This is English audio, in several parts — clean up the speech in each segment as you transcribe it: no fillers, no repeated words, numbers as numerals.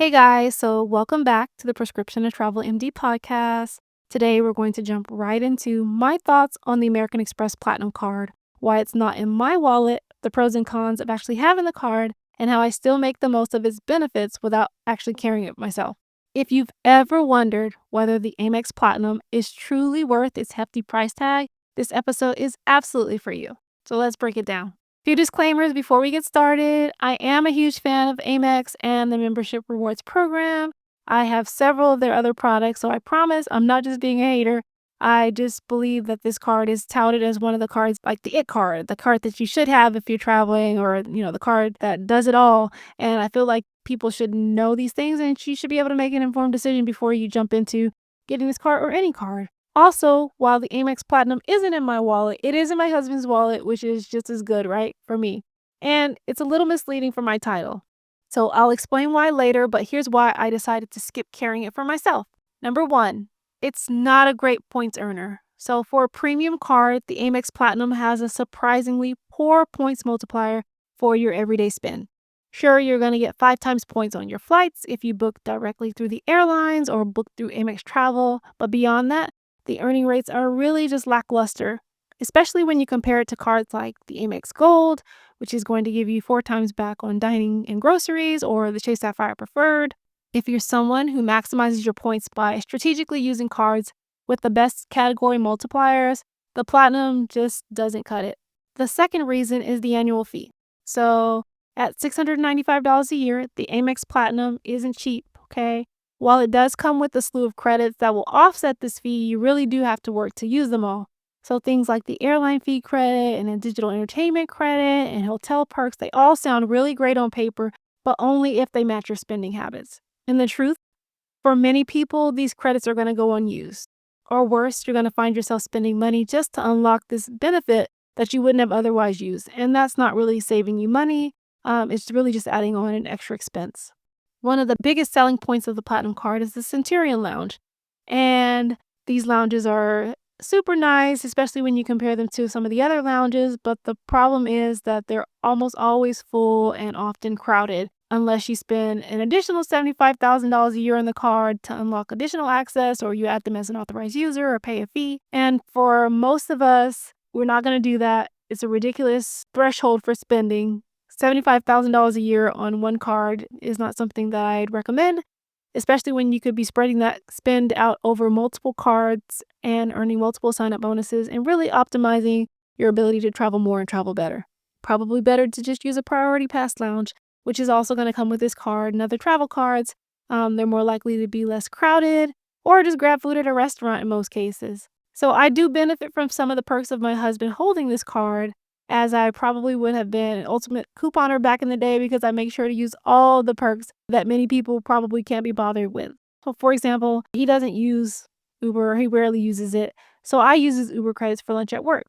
Hey guys, so welcome back to the Prescription to Travel MD podcast. Today we're going to jump right into my thoughts on the American Express Platinum card, why it's not in my wallet, the pros and cons of actually having the card, and how I still make the most of its benefits without actually carrying it myself. If you've ever wondered whether the Amex Platinum is truly worth its hefty price tag, this episode is absolutely for you. So let's break it down. Few disclaimers before we get started. I am a huge fan of Amex and the membership rewards program. I have several of their other products, so I promise I'm not just being a hater. I just believe that this card is touted as one of the cards, like the card, the card that you should have if you're traveling, or the card that does it all. And I feel like people should know these things, and you should be able to make an informed decision before you jump into getting this card or any card. Also, while the Amex Platinum isn't in my wallet, it is in my husband's wallet, which is just as good, right, for me. And it's a little misleading for my title. So I'll explain why later, but here's why I decided to skip carrying it for myself. Number one, it's not a great points earner. So for a premium card, the Amex Platinum has a surprisingly poor points multiplier for your everyday spend. Sure, you're going to get 5 times points on your flights if you book directly through the airlines or book through Amex Travel, but beyond that, the earning rates are really just lackluster, especially when you compare it to cards like the Amex Gold, which is going to give you 4 times back on dining and groceries, or the Chase Sapphire Preferred. If you're someone who maximizes your points by strategically using cards with the best category multipliers, the Platinum just doesn't cut it. The second reason is the annual fee. So at $695 a year, the Amex Platinum isn't cheap, okay? While it does come with a slew of credits that will offset this fee, you really do have to work to use them all. So things like the airline fee credit and a digital entertainment credit and hotel perks, they all sound really great on paper, but only if they match your spending habits. And the truth, for many people, these credits are going to go unused. Or worse, you're going to find yourself spending money just to unlock this benefit that you wouldn't have otherwise used. And that's not really saving you money. It's really just adding on an extra expense. One of the biggest selling points of the Platinum card is the Centurion Lounge. And these lounges are super nice, especially when you compare them to some of the other lounges. But the problem is that they're almost always full and often crowded, unless you spend an additional $75,000 a year on the card to unlock additional access, or you add them as an authorized user or pay a fee. And for most of us, we're not going to do that. It's a ridiculous threshold for spending. $75,000 a year on one card is not something that I'd recommend, especially when you could be spreading that spend out over multiple cards and earning multiple sign-up bonuses and really optimizing your ability to travel more and travel better. Probably better to just use a Priority Pass lounge, which is also going to come with this card and other travel cards. They're more likely to be less crowded, or just grab food at a restaurant in most cases. So I do benefit from some of the perks of my husband holding this card, as I probably would have been an ultimate couponer back in the day, because I make sure to use all the perks that many people probably can't be bothered with. So for example, he doesn't use Uber, he rarely uses it. So I use his Uber credits for lunch at work.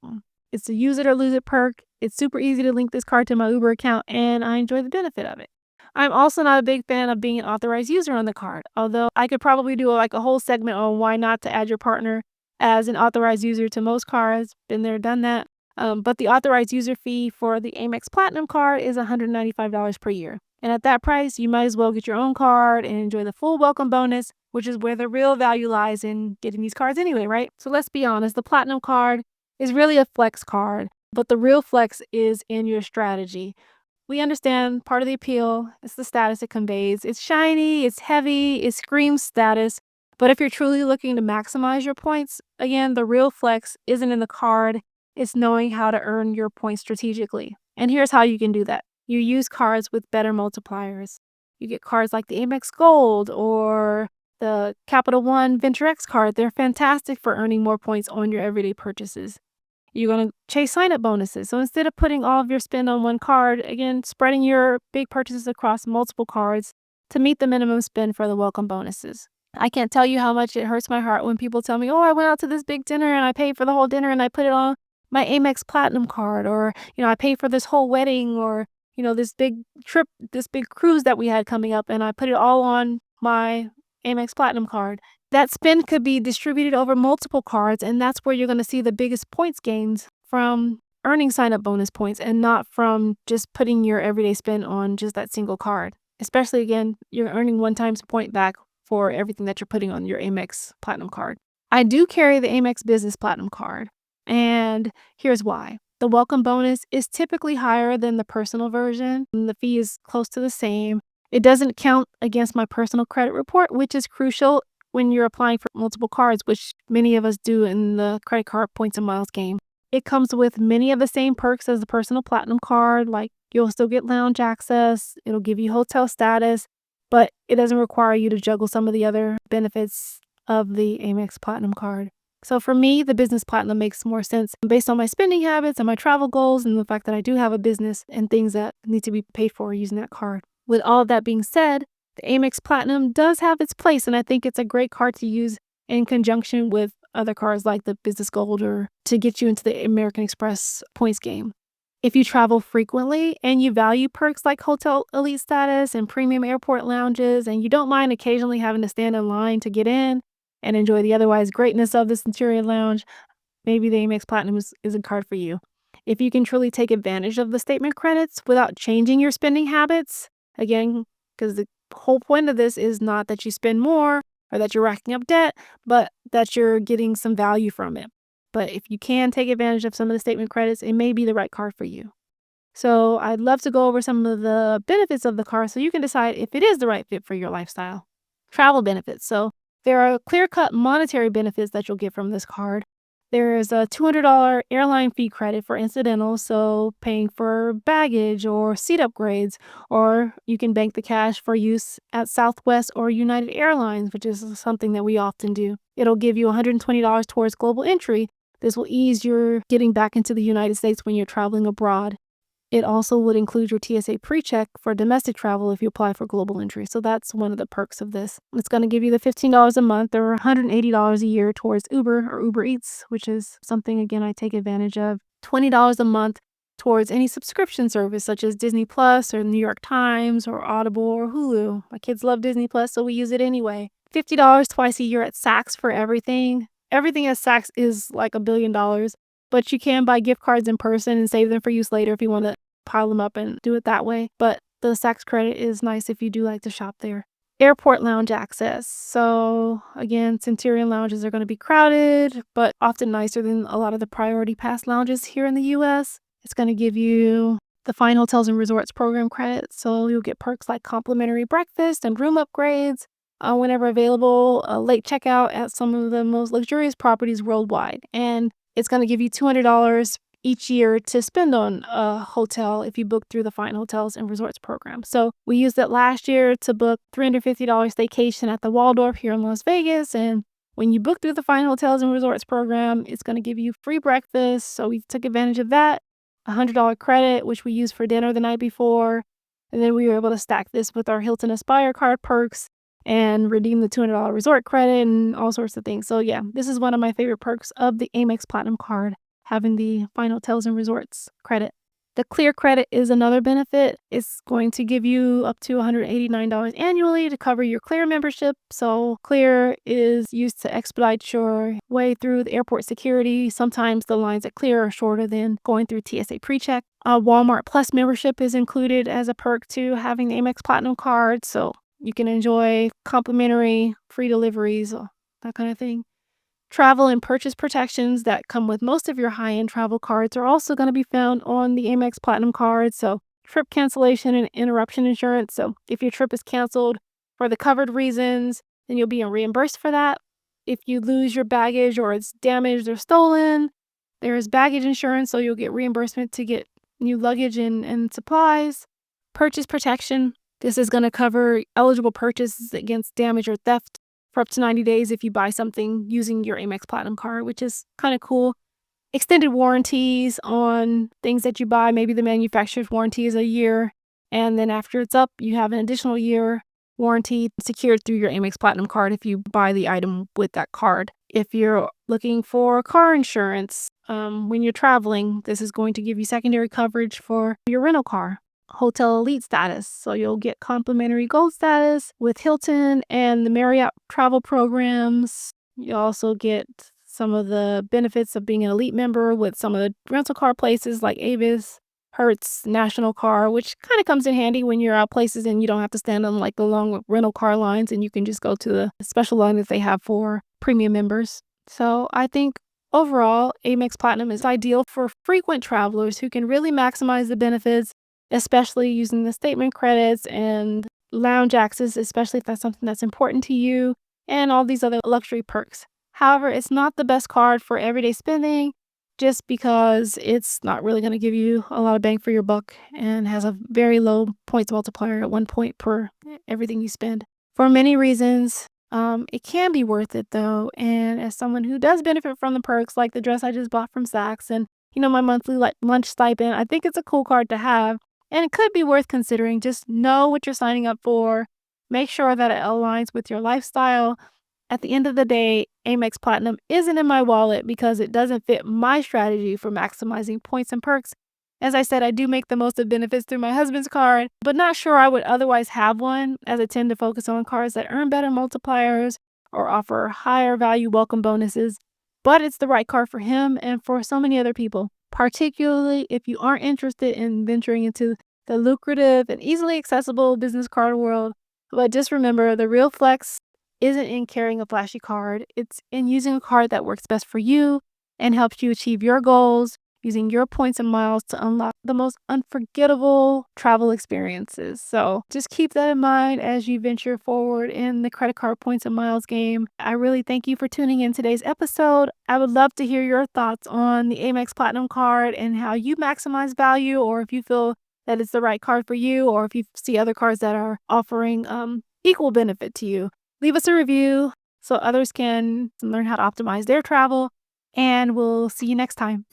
It's a use it or lose it perk. It's super easy to link this card to my Uber account, and I enjoy the benefit of it. I'm also not a big fan of being an authorized user on the card, although I could probably do a whole segment on why not to add your partner as an authorized user to most cards. Been there, done that. But the authorized user fee for the Amex Platinum card is $195 per year. And at that price, you might as well get your own card and enjoy the full welcome bonus, which is where the real value lies in getting these cards anyway, right? So let's be honest, the Platinum card is really a flex card, but the real flex is in your strategy. We understand part of the appeal is the status it conveys. It's shiny, it's heavy, it screams status. But if you're truly looking to maximize your points, again, the real flex isn't in the card. It's knowing how to earn your points strategically. And here's how you can do that. You use cards with better multipliers. You get cards like the Amex Gold or the Capital One Venture X card. They're fantastic for earning more points on your everyday purchases. You're going to chase sign-up bonuses. So instead of putting all of your spend on one card, again, spreading your big purchases across multiple cards to meet the minimum spend for the welcome bonuses. I can't tell you how much it hurts my heart when people tell me, oh, I went out to this big dinner and I paid for the whole dinner and I put it on my Amex Platinum card, or, I paid for this whole wedding, or, this big trip, this big cruise that we had coming up, and I put it all on my Amex Platinum card. That spend could be distributed over multiple cards, and that's where you're going to see the biggest points gains from earning sign-up bonus points and not from just putting your everyday spend on just that single card. Especially, again, you're earning one times point back for everything that you're putting on your Amex Platinum card. I do carry the Amex Business Platinum card, and here's why. The welcome bonus is typically higher than the personal version, and the fee is close to the same. It doesn't count against my personal credit report, which is crucial when you're applying for multiple cards, which many of us do in the credit card points and miles game. It comes with many of the same perks as the personal platinum card, like you'll still get lounge access, it'll give you hotel status, but it doesn't require you to juggle some of the other benefits of the Amex Platinum card. So for me, the business platinum makes more sense based on my spending habits and my travel goals and the fact that I do have a business and things that need to be paid for using that card. With all of that being said, the Amex Platinum does have its place, and I think it's a great card to use in conjunction with other cards like the Business Gold or to get you into the American Express points game. If you travel frequently and you value perks like hotel elite status and premium airport lounges, and you don't mind occasionally having to stand in line to get in and enjoy the otherwise greatness of the Centurion Lounge, maybe the Amex Platinum is a card for you. If you can truly take advantage of the statement credits without changing your spending habits, again, because the whole point of this is not that you spend more or that you're racking up debt, but that you're getting some value from it. But if you can take advantage of some of the statement credits, it may be the right card for you. So I'd love to go over some of the benefits of the card so you can decide if it is the right fit for your lifestyle. Travel benefits. So there are clear-cut monetary benefits that you'll get from this card. There is a $200 airline fee credit for incidentals, so paying for baggage or seat upgrades, or you can bank the cash for use at Southwest or United Airlines, which is something that we often do. It'll give you $120 towards global entry. This will ease your getting back into the United States when you're traveling abroad. It also would include your TSA pre-check for domestic travel if you apply for global entry. So that's one of the perks of this. It's going to give you the $15 a month or $180 a year towards Uber or Uber Eats, which is something, again, I take advantage of. $20 a month towards any subscription service such as Disney Plus or New York Times or Audible or Hulu. My kids love Disney Plus, so we use it anyway. $50 twice a year at Saks for everything. Everything at Saks is like $1 billion. But you can buy gift cards in person and save them for use later if you want to pile them up and do it that way. But the Saks credit is nice if you do like to shop there. Airport lounge access. So again, Centurion lounges are going to be crowded, but often nicer than a lot of the priority pass lounges here in the US. It's going to give you the Fine Hotels and Resorts program credit. So you'll get perks like complimentary breakfast and room upgrades whenever available, late checkout at some of the most luxurious properties worldwide. And it's going to give you $200 each year to spend on a hotel if you book through the Fine Hotels and Resorts program. So we used it last year to book $350 staycation at the Waldorf here in Las Vegas. And when you book through the Fine Hotels and Resorts program, it's going to give you free breakfast. So we took advantage of that. $100 credit, which we used for dinner the night before. And then we were able to stack this with our Hilton Aspire card perks and redeem the $200 resort credit and all sorts of things. So yeah, this is one of my favorite perks of the Amex Platinum card, having the Fine Hotels and Resorts credit. The Clear credit is another benefit. It's going to give you up to $189 annually to cover your Clear membership. So Clear is used to expedite your way through the airport security. Sometimes the lines at Clear are shorter than going through TSA PreCheck. Walmart Plus membership is included as a perk to having the Amex Platinum card. So you can enjoy complimentary free deliveries, that kind of thing. Travel and purchase protections that come with most of your high-end travel cards are also going to be found on the Amex Platinum card. So trip cancellation and interruption insurance. So if your trip is canceled for the covered reasons, then you'll be reimbursed for that. If you lose your baggage or it's damaged or stolen, there is baggage insurance, so you'll get reimbursement to get new luggage and supplies. Purchase protection. This is going to cover eligible purchases against damage or theft for up to 90 days if you buy something using your Amex Platinum card, which is kind of cool. Extended warranties on things that you buy. Maybe the manufacturer's warranty is a year, and then after it's up, you have an additional year warranty secured through your Amex Platinum card if you buy the item with that card. If you're looking for car insurance when you're traveling, this is going to give you secondary coverage for your rental car. Hotel elite status. So you'll get complimentary gold status with Hilton and the Marriott travel programs. You also get some of the benefits of being an elite member with some of the rental car places like Avis. Hertz National Car, which kind of comes in handy when you're out places and you don't have to stand on like the long rental car lines and you can just go to the special line that they have for premium members. So I think overall, Amex Platinum is ideal for frequent travelers who can really maximize the benefits, especially using the statement credits and lounge access, especially if that's something that's important to you, and all these other luxury perks. However, it's not the best card for everyday spending just because it's not really going to give you a lot of bang for your buck and has a very low points multiplier at 1 point per everything you spend. For many reasons, it can be worth it though. And as someone who does benefit from the perks, like the dress I just bought from Saks and, my monthly lunch stipend, I think it's a cool card to have. And it could be worth considering. Just know what you're signing up for. Make sure that it aligns with your lifestyle. At the end of the day, Amex Platinum isn't in my wallet because it doesn't fit my strategy for maximizing points and perks. As I said, I do make the most of benefits through my husband's card, but not sure I would otherwise have one, as I tend to focus on cards that earn better multipliers or offer higher value welcome bonuses. But it's the right card for him and for so many other people, particularly if you aren't interested in venturing into the lucrative and easily accessible business card world. But just remember, the real flex isn't in carrying a flashy card. It's in using a card that works best for you and helps you achieve your goals, using your points and miles to unlock the most unforgettable travel experiences. So just keep that in mind as you venture forward in the credit card points and miles game. I really thank you for tuning in today's episode. I would love to hear your thoughts on the Amex Platinum card and how you maximize value, or if you feel that it's the right card for you, or if you see other cards that are offering equal benefit to you. Leave us a review so others can learn how to optimize their travel, and we'll see you next time.